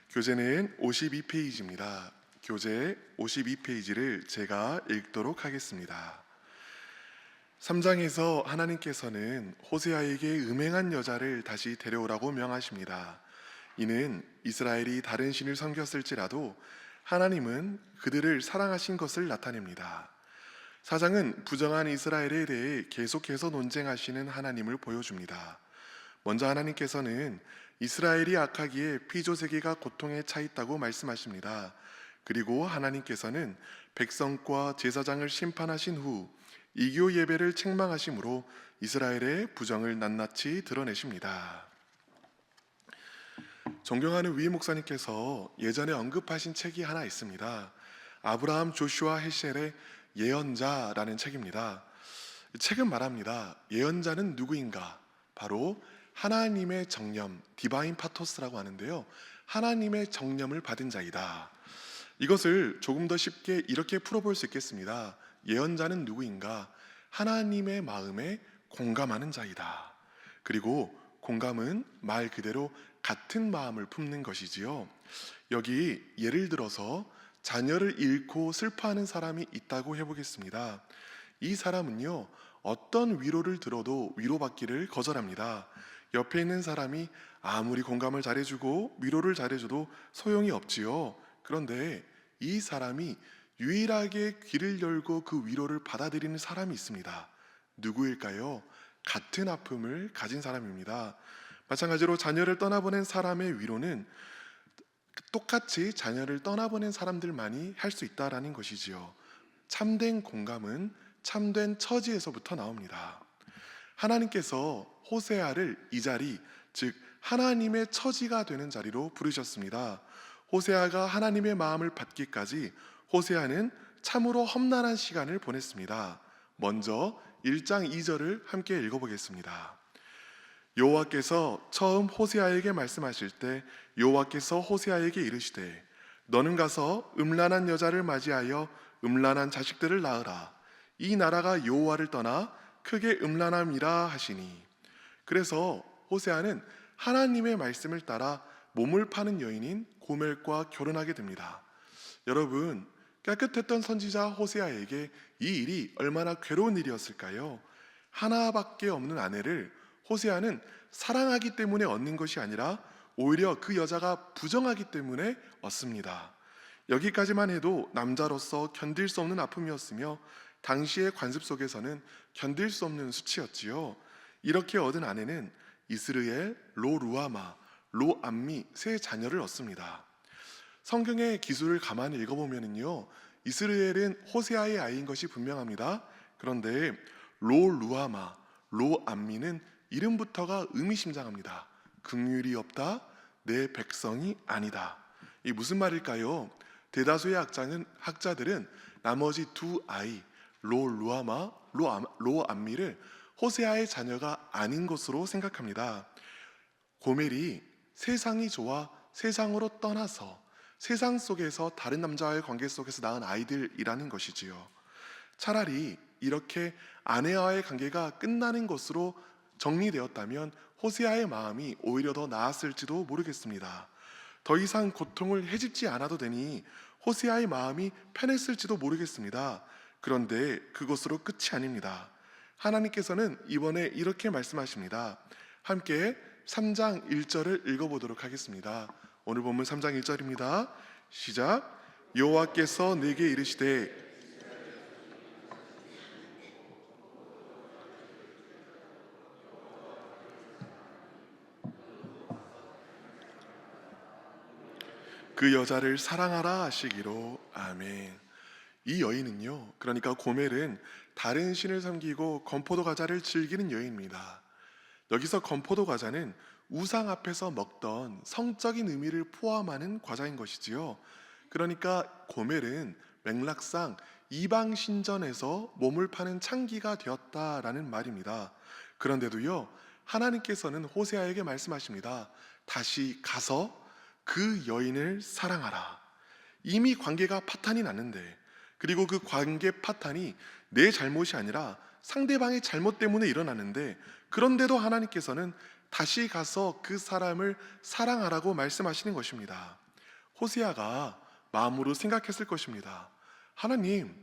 교재는 52페이지입니다. 교재 52페이지를 제가 읽도록 하겠습니다. 3장에서 하나님께서는 호세아에게 음행한 여자를 다시 데려오라고 명하십니다. 이는 이스라엘이 다른 신을 섬겼을지라도 하나님은 그들을 사랑하신 것을 나타냅니다. 4장은 부정한 이스라엘에 대해 계속해서 논쟁하시는 하나님을 보여줍니다. 먼저 하나님께서는 이스라엘이 악하기에 피조세계가 고통에 차 있다고 말씀하십니다. 그리고 하나님께서는 백성과 제사장을 심판하신 후 이교 예배를 책망하심으로 이스라엘의 부정을 낱낱이 드러내십니다. 존경하는 위 목사님께서 예전에 언급하신 책이 하나 있습니다. 아브라함 조슈아 헤셸의 예언자라는 책입니다. 책은 말합니다. 예언자는 누구인가? 바로 하나님의 정념, 디바인 파토스라고 하는데요. 하나님의 정념을 받은 자이다. 이것을 조금 더 쉽게 이렇게 풀어볼 수 있겠습니다. 예언자는 누구인가? 하나님의 마음에 공감하는 자이다. 그리고 공감은 말 그대로 같은 마음을 품는 것이지요. 여기 예를 들어서 자녀를 잃고 슬퍼하는 사람이 있다고 해보겠습니다. 이 사람은요, 어떤 위로를 들어도 위로받기를 거절합니다. 옆에 있는 사람이 아무리 공감을 잘해주고 위로를 잘해줘도 소용이 없지요. 그런데 이 사람이 유일하게 귀를 열고 그 위로를 받아들이는 사람이 있습니다. 누구일까요? 같은 아픔을 가진 사람입니다. 마찬가지로 자녀를 떠나보낸 사람의 위로는 똑같이 자녀를 떠나보낸 사람들만이 할 수 있다라는 것이지요. 참된 공감은 참된 처지에서부터 나옵니다. 하나님께서 호세아를 이 자리, 즉 하나님의 처지가 되는 자리로 부르셨습니다. 호세아가 하나님의 마음을 받기까지 호세아는 참으로 험난한 시간을 보냈습니다. 먼저 1장 2절을 함께 읽어보겠습니다. 여호와께서 처음 호세아에게 말씀하실 때 여호와께서 호세아에게 이르시되 너는 가서 음란한 여자를 맞이하여 음란한 자식들을 낳으라. 이 나라가 여호와를 떠나 크게 음란함이라 하시니. 그래서 호세아는 하나님의 말씀을 따라 몸을 파는 여인인 고멜과 결혼하게 됩니다. 여러분, 깨끗했던 선지자 호세아에게 이 일이 얼마나 괴로운 일이었을까요? 하나밖에 없는 아내를 호세아는 사랑하기 때문에 얻는 것이 아니라 오히려 그 여자가 부정하기 때문에 얻습니다. 여기까지만 해도 남자로서 견딜 수 없는 아픔이었으며 당시의 관습 속에서는 견딜 수 없는 수치였지요. 이렇게 얻은 아내는 이스르엘, 로 루아마, 로 암미 세 자녀를 얻습니다. 성경의 기술을 가만히 읽어보면요, 이스라엘은 호세아의 아이인 것이 분명합니다. 그런데 로 루아마, 로 암미는 이름부터가 의미심장합니다. 긍휼이 없다, 내 백성이 아니다. 이 무슨 말일까요? 대다수의 학자들은 나머지 두 아이 로 루아마, 로 암미를 호세아의 자녀가 아닌 것으로 생각합니다. 고멜이 세상이 좋아 세상으로 떠나서 세상 속에서 다른 남자와의 관계 속에서 낳은 아이들이라는 것이지요. 차라리 이렇게 아내와의 관계가 끝나는 것으로 정리되었다면 호세아의 마음이 오히려 더 나았을지도 모르겠습니다. 더 이상 고통을 헤집지 않아도 되니 호세아의 마음이 편했을지도 모르겠습니다. 그런데 그것으로 끝이 아닙니다. 하나님께서는 이번에 이렇게 말씀하십니다. 함께 3장 1절을 읽어보도록 하겠습니다. 오늘 본문 3장 1절입니다. 시작. 여호와께서 내게 이르시되 그 여자를 사랑하라 하시기로. 아멘. 이 여인은요, 그러니까 고멜은 다른 신을 섬기고 건포도 과자를 즐기는 여인입니다. 여기서 건포도 과자는 우상 앞에서 먹던 성적인 의미를 포함하는 과자인 것이지요. 그러니까 고멜은 맥락상 이방 신전에서 몸을 파는 창기가 되었다라는 말입니다. 그런데도요, 하나님께서는 호세아에게 말씀하십니다. 다시 가서 그 여인을 사랑하라. 이미 관계가 파탄이 났는데, 그리고 그 관계 파탄이 내 잘못이 아니라 상대방의 잘못 때문에 일어나는데, 그런데도 하나님께서는 다시 가서 그 사람을 사랑하라고 말씀하시는 것입니다. 호세아가 마음으로 생각했을 것입니다. 하나님,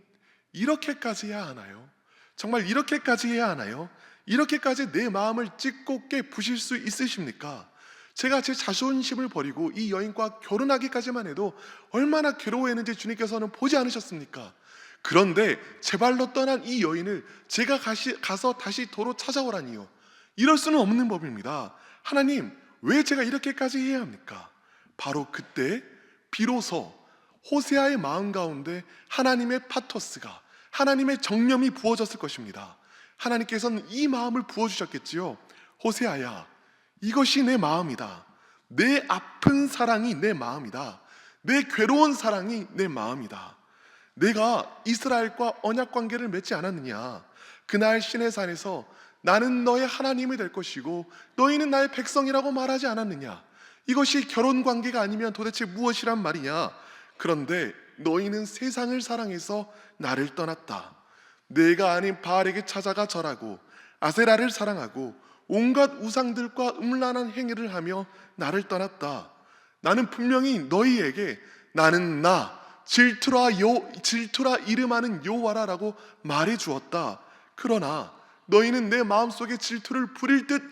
이렇게까지 해야 하나요? 정말 이렇게까지 해야 하나요? 이렇게까지 내 마음을 찢고 부실 수 있으십니까? 제가 제 자존심을 버리고 이 여인과 결혼하기까지만 해도 얼마나 괴로워했는지 주님께서는 보지 않으셨습니까? 그런데 제 발로 떠난 이 여인을 제가 가서 다시 도로 찾아오라니요. 이럴 수는 없는 법입니다. 하나님, 왜 제가 이렇게까지 해야 합니까? 바로 그때 비로소 호세아의 마음 가운데 하나님의 파토스가, 하나님의 정념이 부어졌을 것입니다. 하나님께서는 이 마음을 부어주셨겠지요. 호세아야, 이것이 내 마음이다. 내 아픈 사랑이 내 마음이다. 내 괴로운 사랑이 내 마음이다. 내가 이스라엘과 언약 관계를 맺지 않았느냐? 그날 시내산에서 나는 너의 하나님이 될 것이고 너희는 나의 백성이라고 말하지 않았느냐? 이것이 결혼 관계가 아니면 도대체 무엇이란 말이냐? 그런데 너희는 세상을 사랑해서 나를 떠났다. 내가 아닌 바알에게 찾아가 절하고 아세라를 사랑하고 온갖 우상들과 음란한 행위를 하며 나를 떠났다. 나는 분명히 너희에게 나는 나 질투라 이름하는 여호와라라고 말해 주었다. 그러나 너희는 내 마음속에 질투를 부릴 듯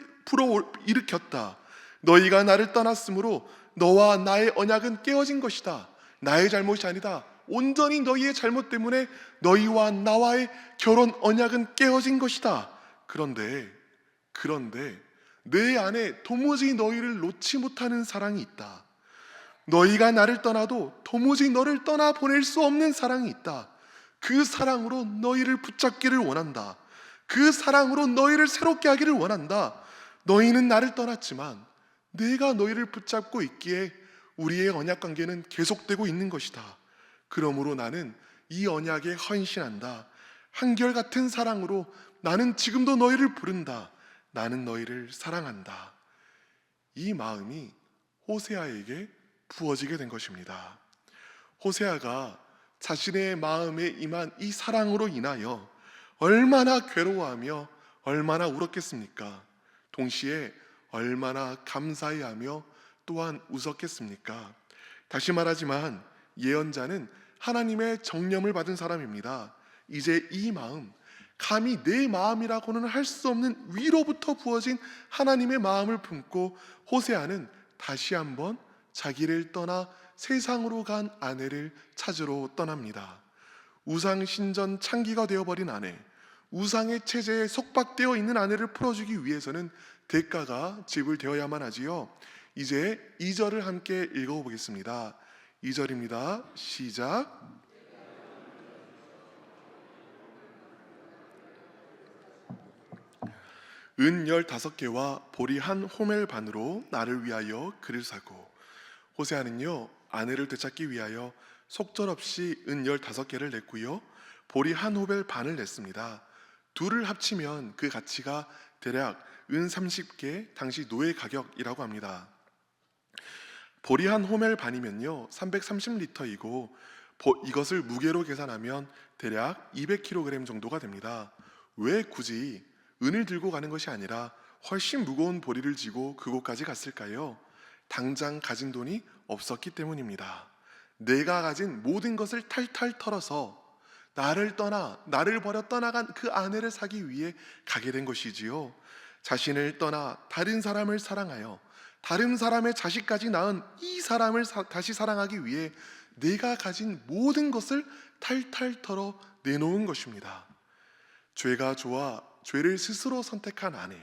일으켰다. 너희가 나를 떠났으므로 너와 나의 언약은 깨어진 것이다. 나의 잘못이 아니다. 온전히 너희의 잘못 때문에 너희와 나와의 결혼 언약은 깨어진 것이다. 그런데 내 안에 도무지 너희를 놓지 못하는 사랑이 있다. 너희가 나를 떠나도 도무지 너를 떠나 보낼 수 없는 사랑이 있다. 그 사랑으로 너희를 붙잡기를 원한다. 그 사랑으로 너희를 새롭게 하기를 원한다. 너희는 나를 떠났지만 내가 너희를 붙잡고 있기에 우리의 언약 관계는 계속되고 있는 것이다. 그러므로 나는 이 언약에 헌신한다. 한결같은 사랑으로 나는 지금도 너희를 부른다. 나는 너희를 사랑한다. 이 마음이 호세아에게 부어지게 된 것입니다. 호세아가 자신의 마음에 임한 이 사랑으로 인하여 얼마나 괴로워하며 얼마나 울었겠습니까? 동시에 얼마나 감사해하며 또한 웃었겠습니까? 다시 말하지만 예언자는 하나님의 정념을 받은 사람입니다. 이제 이 마음, 감히 내 마음이라고는 할 수 없는 위로부터 부어진 하나님의 마음을 품고 호세아는 다시 한번 자기를 떠나 세상으로 간 아내를 찾으러 떠납니다. 우상 신전 창기가 되어버린 아내, 우상의 체제에 속박되어 있는 아내를 풀어주기 위해서는 대가가 지불되어야만 하지요. 이제 2절을 함께 읽어보겠습니다. 2절입니다. 시작. 은 15개와 보리 한 호멜 반으로 나를 위하여 그를 사고. 호세아는요, 아내를 되찾기 위하여 속절없이 은 15개를 냈고요, 보리 한 호멜 반을 냈습니다. 둘을 합치면 그 가치가 대략 은 30개, 당시 노예 가격이라고 합니다. 보리 한 호멜 반이면요 330리터이고 이것을 무게로 계산하면 대략 200kg 정도가 됩니다. 왜 굳이 은을 들고 가는 것이 아니라 훨씬 무거운 보리를 지고 그곳까지 갔을까요? 당장 가진 돈이 없었기 때문입니다. 내가 가진 모든 것을 탈탈 털어서 나를 버려 떠나간 그 아내를 사기 위해 가게 된 것이지요. 자신을 떠나 다른 사람을 사랑하여 다른 사람의 자식까지 낳은 이 사람을 다시 사랑하기 위해 내가 가진 모든 것을 탈탈 털어 내놓은 것입니다. 죄가 좋아 죄를 스스로 선택한 아내,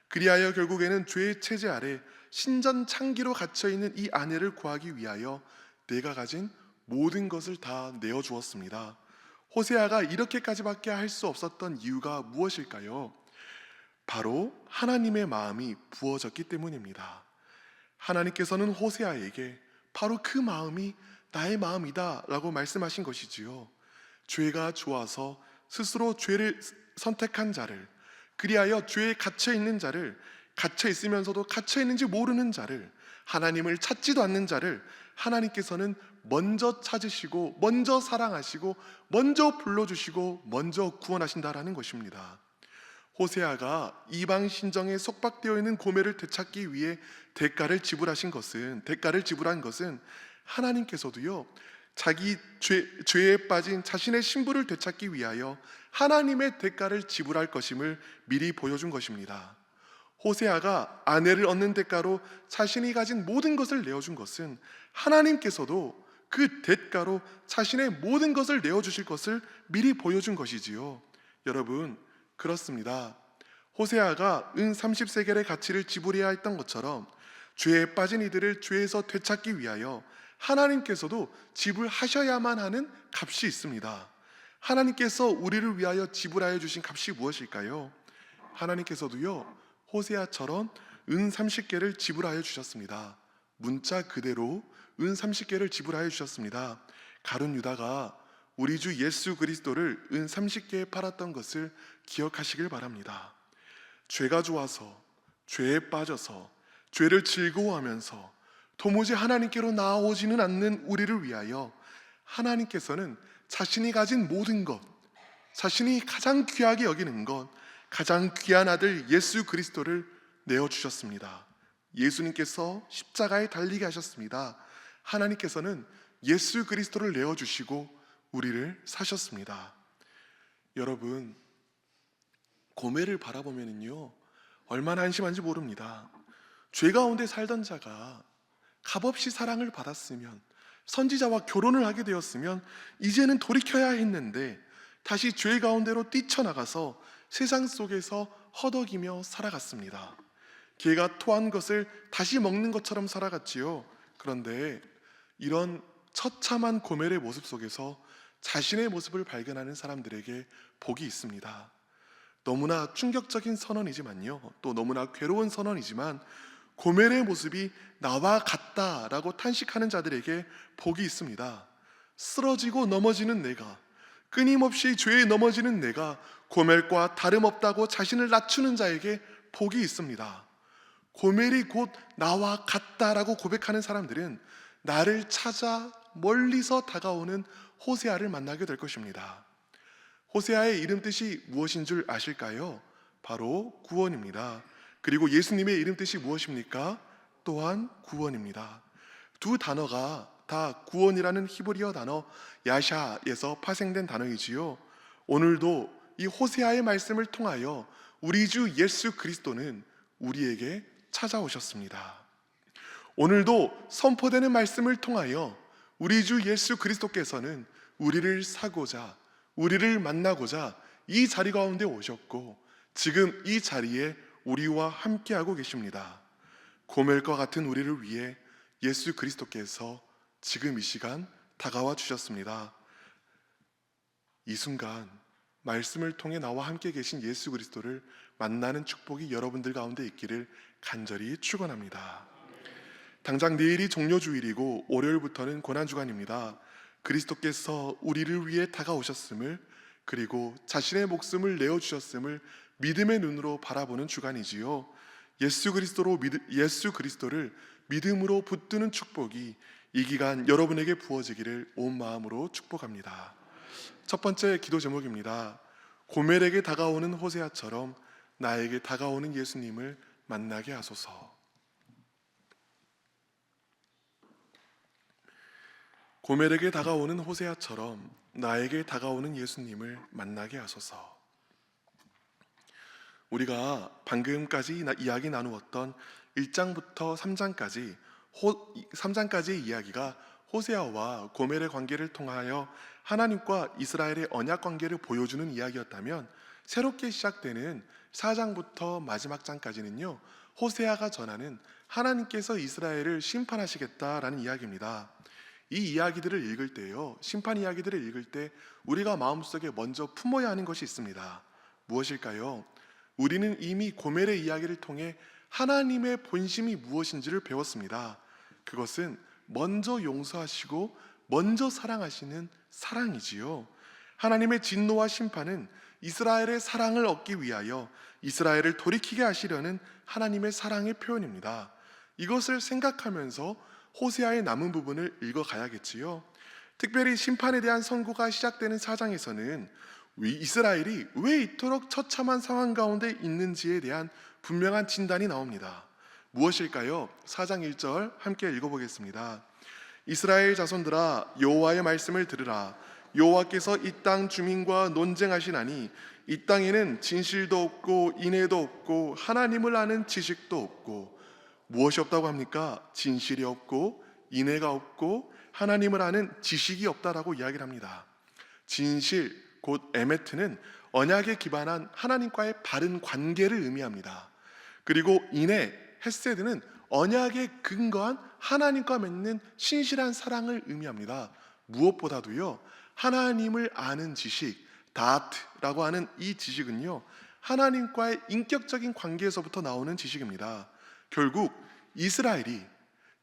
그리하여 결국에는 죄의 체제 아래 신전 창기로 갇혀있는 이 아내를 구하기 위하여 내가 가진 모든 것을 다 내어주었습니다. 호세아가 이렇게까지밖에 할 수 없었던 이유가 무엇일까요? 바로 하나님의 마음이 부어졌기 때문입니다. 하나님께서는 호세아에게 바로 그 마음이 나의 마음이다 라고 말씀하신 것이지요. 죄가 좋아서 스스로 죄를 선택한 자를, 그리하여 죄에 갇혀있는 자를, 갇혀있으면서도 갇혀있는지 모르는 자를, 하나님을 찾지도 않는 자를 하나님께서는 먼저 찾으시고 먼저 사랑하시고 먼저 불러주시고 먼저 구원하신다라는 것입니다. 호세아가 이방 신정에 속박되어 있는 고멜을 되찾기 위해 대가를 지불한 것은 하나님께서도요, 자기 죄에 빠진 자신의 신부를 되찾기 위하여 하나님의 대가를 지불할 것임을 미리 보여준 것입니다. 호세아가 아내를 얻는 대가로 자신이 가진 모든 것을 내어준 것은 하나님께서도 그 대가로 자신의 모든 것을 내어주실 것을 미리 보여준 것이지요. 여러분, 그렇습니다. 호세아가 은 30세겔의 가치를 지불해야 했던 것처럼 죄에 빠진 이들을 죄에서 되찾기 위하여 하나님께서도 지불하셔야만 하는 값이 있습니다. 하나님께서 우리를 위하여 지불하여 주신 값이 무엇일까요? 하나님께서도요, 호세아처럼 은 30개를 지불하여 주셨습니다. 문자 그대로 은 30개를 지불하여 주셨습니다. 가룟 유다가 우리 주 예수 그리스도를 은 30개에 팔았던 것을 기억하시길 바랍니다. 죄가 좋아서, 죄에 빠져서, 죄를 즐거워하면서 도무지 하나님께로 나아오지는 않는 우리를 위하여 하나님께서는 자신이 가진 모든 것, 자신이 가장 귀하게 여기는 것, 가장 귀한 아들 예수 그리스도를 내어주셨습니다. 예수님께서 십자가에 달리게 하셨습니다. 하나님께서는 예수 그리스도를 내어주시고 우리를 사셨습니다. 여러분, 고멜을 바라보면요, 얼마나 한심한지 모릅니다. 죄 가운데 살던 자가 값없이 사랑을 받았으면, 선지자와 결혼을 하게 되었으면 이제는 돌이켜야 했는데 다시 죄 가운데로 뛰쳐나가서 세상 속에서 허덕이며 살아갔습니다. 개가 토한 것을 다시 먹는 것처럼 살아갔지요. 그런데 이런 처참한 고멜의 모습 속에서 자신의 모습을 발견하는 사람들에게 복이 있습니다. 너무나 충격적인 선언이지만요, 또 너무나 괴로운 선언이지만 고멜의 모습이 나와 같다라고 탄식하는 자들에게 복이 있습니다. 쓰러지고 넘어지는 내가, 끊임없이 죄에 넘어지는 내가 고멜과 다름없다고 자신을 낮추는 자에게 복이 있습니다. 고멜이 곧 나와 같다라고 고백하는 사람들은 나를 찾아 멀리서 다가오는 호세아를 만나게 될 것입니다. 호세아의 이름 뜻이 무엇인 줄 아실까요? 바로 구원입니다. 그리고 예수님의 이름 뜻이 무엇입니까? 또한 구원입니다. 두 단어가 다 구원이라는 히브리어 단어 야샤에서 파생된 단어이지요. 오늘도 이 호세아의 말씀을 통하여 우리 주 예수 그리스도는 우리에게 찾아오셨습니다. 오늘도 선포되는 말씀을 통하여 우리 주 예수 그리스도께서는 우리를 사고자, 우리를 만나고자 이 자리 가운데 오셨고 지금 이 자리에 우리와 함께하고 계십니다. 고멜과 같은 우리를 위해 예수 그리스도께서 지금 이 시간 다가와 주셨습니다. 이 순간 말씀을 통해 나와 함께 계신 예수 그리스도를 만나는 축복이 여러분들 가운데 있기를 간절히 축원합니다. 당장 내일이 종료주일이고 월요일부터는 고난주간입니다. 그리스도께서 우리를 위해 다가오셨음을, 그리고 자신의 목숨을 내어주셨음을 믿음의 눈으로 바라보는 주간이지요. 예수 그리스도를 믿음으로 붙드는 축복이 이 기간 여러분에게 부어지기를 온 마음으로 축복합니다. 첫 번째 기도 제목입니다. 고멜에게 다가오는 호세아처럼 나에게 다가오는 예수님을 만나게 하소서. 고멜에게 다가오는 호세아처럼 나에게 다가오는 예수님을 만나게 하소서. 우리가 방금까지 이야기 나누었던 1장부터 3장까지의 이야기가 호세아와 고멜의 관계를 통하여 하나님과 이스라엘의 언약 관계를 보여주는 이야기였다면, 새롭게 시작되는 4장부터 마지막 장까지는요, 호세아가 전하는 하나님께서 이스라엘을 심판하시겠다라는 이야기입니다. 이 이야기들을 읽을 때요, 심판 이야기들을 읽을 때 우리가 마음속에 먼저 품어야 하는 것이 있습니다. 무엇일까요? 우리는 이미 고멜의 이야기를 통해 하나님의 본심이 무엇인지를 배웠습니다. 그것은 먼저 용서하시고 먼저 사랑하시는 사랑이지요. 하나님의 진노와 심판은 이스라엘의 사랑을 얻기 위하여 이스라엘을 돌이키게 하시려는 하나님의 사랑의 표현입니다. 이것을 생각하면서 호세아의 남은 부분을 읽어가야겠지요. 특별히 심판에 대한 선고가 시작되는 4장에서는 이스라엘이 왜 이토록 처참한 상황 가운데 있는지에 대한 분명한 진단이 나옵니다. 무엇일까요? 4장 1절 함께 읽어보겠습니다. 이스라엘 자손들아, 여호와의 말씀을 들으라. 여호와께서 이 땅 주민과 논쟁하시나니 이 땅에는 진실도 없고 인애도 없고 하나님을 아는 지식도 없고. 무엇이 없다고 합니까? 진실이 없고 인애가 없고 하나님을 아는 지식이 없다라고 이야기를 합니다. 진실 곧 에메트는 언약에 기반한 하나님과의 바른 관계를 의미합니다. 그리고 인애 헤세드는 언약에 근거한 하나님과 맺는 신실한 사랑을 의미합니다. 무엇보다도요, 하나님을 아는 지식, 다트라고 하는 이 지식은요, 하나님과의 인격적인 관계에서부터 나오는 지식입니다. 결국 이스라엘이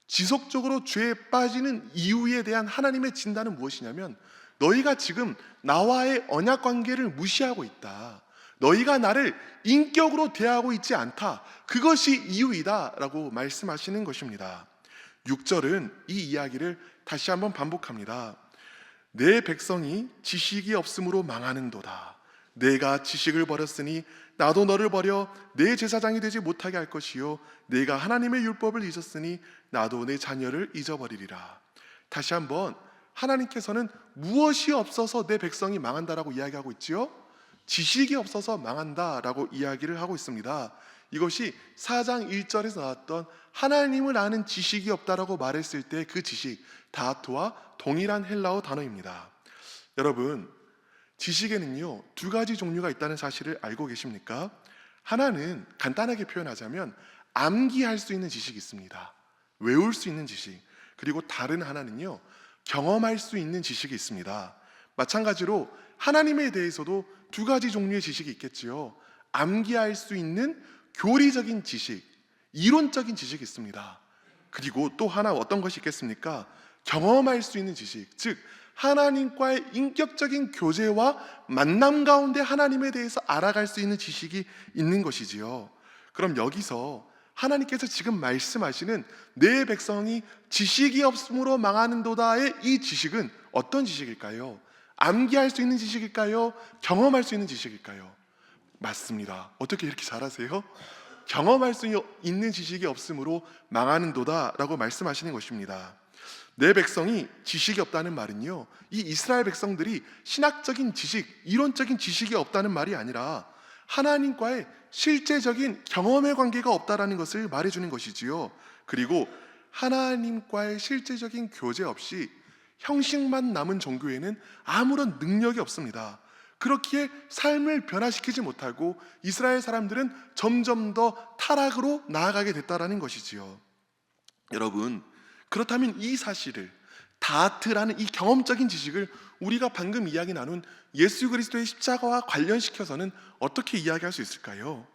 지속적으로 죄에 빠지는 이유에 대한 하나님의 진단은 무엇이냐면, 너희가 지금 나와의 언약 관계를 무시하고 있다, 너희가 나를 인격으로 대하고 있지 않다, 그것이 이유이다 라고 말씀하시는 것입니다. 6절은 이 이야기를 다시 한번 반복합니다. 내 백성이 지식이 없으므로 망하는도다. 내가 지식을 버렸으니 나도 너를 버려 내 제사장이 되지 못하게 할 것이요, 내가 하나님의 율법을 잊었으니 나도 내 자녀를 잊어버리리라. 다시 한번 하나님께서는 무엇이 없어서 내 백성이 망한다라고 이야기하고 있지요? 지식이 없어서 망한다라고 이야기를 하고 있습니다. 이것이 4장 1절에서 나왔던 하나님을 아는 지식이 없다라고 말했을 때 그 지식, 다트와 동일한 헬라어 단어입니다. 여러분, 지식에는요, 두 가지 종류가 있다는 사실을 알고 계십니까? 하나는 간단하게 표현하자면 암기할 수 있는 지식이 있습니다. 외울 수 있는 지식. 그리고 다른 하나는요, 경험할 수 있는 지식이 있습니다. 마찬가지로 하나님에 대해서도 두 가지 종류의 지식이 있겠지요. 암기할 수 있는 교리적인 지식, 이론적인 지식이 있습니다. 그리고 또 하나 어떤 것이 있겠습니까? 경험할 수 있는 지식, 즉 하나님과의 인격적인 교제와 만남 가운데 하나님에 대해서 알아갈 수 있는 지식이 있는 것이지요. 그럼 여기서 하나님께서 지금 말씀하시는 내 백성이 지식이 없으므로 망하는도다의 이 지식은 어떤 지식일까요? 암기할 수 있는 지식일까요? 경험할 수 있는 지식일까요? 맞습니다. 어떻게 이렇게 잘하세요? 경험할 수 있는 지식이 없으므로 망하는도다 라고 말씀하시는 것입니다. 내 백성이 지식이 없다는 말은요, 이 이스라엘 백성들이 신학적인 지식, 이론적인 지식이 없다는 말이 아니라 하나님과의 실제적인 경험의 관계가 없다라는 것을 말해주는 것이지요. 그리고 하나님과의 실제적인 교제 없이 형식만 남은 종교에는 아무런 능력이 없습니다. 그렇기에 삶을 변화시키지 못하고 이스라엘 사람들은 점점 더 타락으로 나아가게 됐다라는 것이지요. 여러분, 그렇다면 이 사실을, 다트라는 이 경험적인 지식을 우리가 방금 이야기 나눈 예수 그리스도의 십자가와 관련시켜서는 어떻게 이야기할 수 있을까요?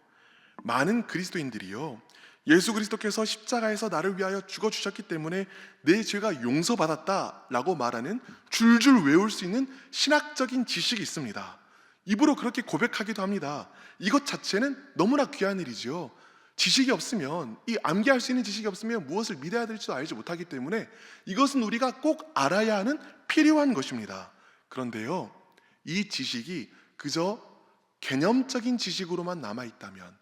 많은 그리스도인들이요, 예수 그리스도께서 십자가에서 나를 위하여 죽어주셨기 때문에 내 죄가 용서받았다라고 말하는 줄줄 외울 수 있는 신학적인 지식이 있습니다. 입으로 그렇게 고백하기도 합니다. 이것 자체는 너무나 귀한 일이죠. 지식이 없으면, 이 암기할 수 있는 지식이 없으면 무엇을 믿어야 될지도 알지 못하기 때문에 이것은 우리가 꼭 알아야 하는 필요한 것입니다. 그런데요, 이 지식이 그저 개념적인 지식으로만 남아있다면,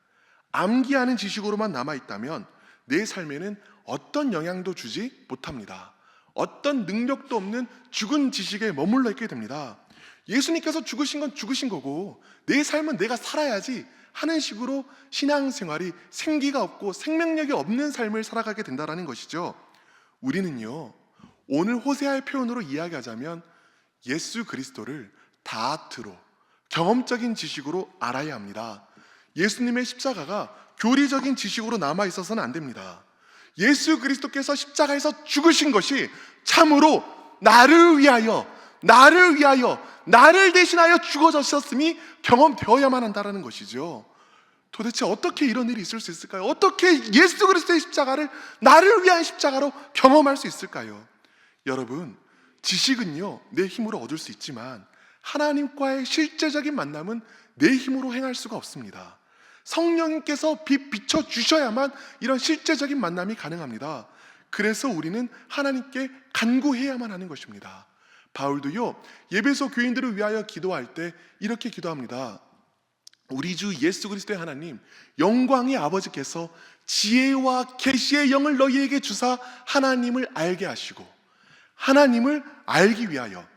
암기하는 지식으로만 남아있다면 내 삶에는 어떤 영향도 주지 못합니다. 어떤 능력도 없는 죽은 지식에 머물러 있게 됩니다. 예수님께서 죽으신 건 죽으신 거고 내 삶은 내가 살아야지 하는 식으로 신앙생활이 생기가 없고 생명력이 없는 삶을 살아가게 된다는 것이죠. 우리는요, 오늘 호세아의 표현으로 이야기하자면 예수 그리스도를 다트로, 경험적인 지식으로 알아야 합니다. 예수님의 십자가가 교리적인 지식으로 남아있어서는 안 됩니다. 예수 그리스도께서 십자가에서 죽으신 것이 참으로 나를 위하여, 나를 대신하여 죽어졌음이 경험되어야만 한다는 것이죠. 도대체 어떻게 이런 일이 있을 수 있을까요? 어떻게 예수 그리스도의 십자가를 나를 위한 십자가로 경험할 수 있을까요? 여러분, 지식은요, 내 힘으로 얻을 수 있지만 하나님과의 실제적인 만남은 내 힘으로 행할 수가 없습니다. 성령님께서 비춰주셔야만 이런 실제적인 만남이 가능합니다. 그래서 우리는 하나님께 간구해야만 하는 것입니다. 바울도요, 예배소 교인들을 위하여 기도할 때 이렇게 기도합니다. 우리 주 예수 그리스도의 하나님, 영광의 아버지께서 지혜와 계시의 영을 너희에게 주사 하나님을 알게 하시고, 하나님을 알기 위하여,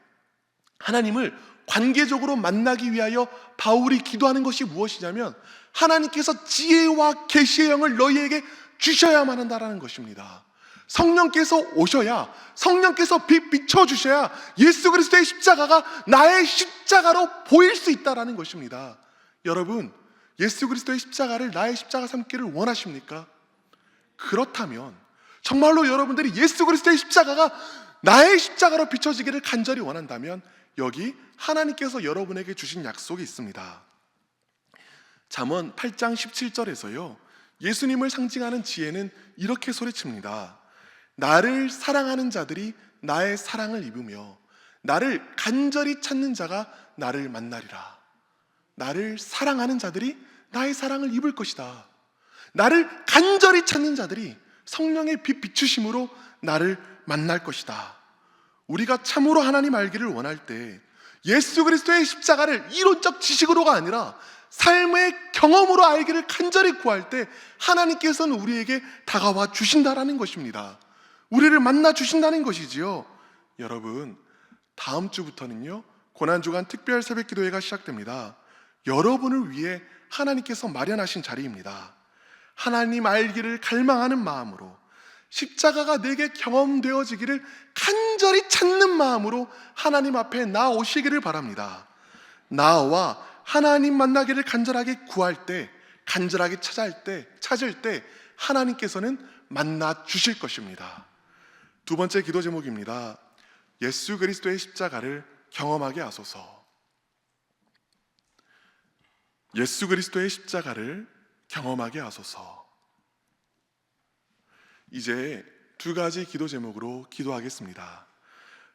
하나님을 관계적으로 만나기 위하여 바울이 기도하는 것이 무엇이냐면, 하나님께서 지혜와 계시의 영을 너희에게 주셔야만 한다라는 것입니다. 성령께서 오셔야, 성령께서 비춰주셔야 예수 그리스도의 십자가가 나의 십자가로 보일 수 있다라는 것입니다. 여러분, 예수 그리스도의 십자가를 나의 십자가 삼기를 원하십니까? 그렇다면 정말로 여러분들이 예수 그리스도의 십자가가 나의 십자가로 비춰지기를 간절히 원한다면 여기 하나님께서 여러분에게 주신 약속이 있습니다. 잠언 8장 17절에서요, 예수님을 상징하는 지혜는 이렇게 소리칩니다. 나를 사랑하는 자들이 나의 사랑을 입으며 나를 간절히 찾는 자가 나를 만나리라. 나를 사랑하는 자들이 나의 사랑을 입을 것이다. 나를 간절히 찾는 자들이 성령의 빛 비추심으로 나를 만날 것이다. 우리가 참으로 하나님 알기를 원할 때 예수 그리스도의 십자가를 이론적 지식으로가 아니라 삶의 경험으로 알기를 간절히 구할 때 하나님께서는 우리에게 다가와 주신다라는 것입니다. 우리를 만나 주신다는 것이지요. 여러분, 다음 주부터는요, 고난주간 특별 새벽 기도회가 시작됩니다. 여러분을 위해 하나님께서 마련하신 자리입니다. 하나님 알기를 갈망하는 마음으로, 십자가가 내게 경험되어지기를 간절히 찾는 마음으로 하나님 앞에 나오시기를 바랍니다. 나와 하나님 만나기를 간절하게 구할 때, 간절하게 찾을 때 하나님께서는 만나 주실 것입니다. 두 번째 기도 제목입니다. 예수 그리스도의 십자가를 경험하게 하소서. 예수 그리스도의 십자가를 경험하게 하소서. 이제 두 가지 기도 제목으로 기도하겠습니다.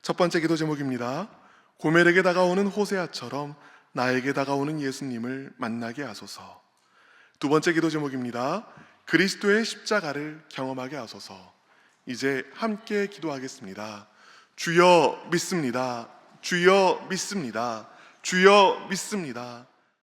첫 번째 기도 제목입니다. 고멜에게 다가오는 호세아처럼 나에게 다가오는 예수님을 만나게 하소서. 두 번째 기도 제목입니다. 그리스도의 십자가를 경험하게 하소서. 이제 함께 기도하겠습니다. 주여 믿습니다. 주여 믿습니다. 주여 믿습니다.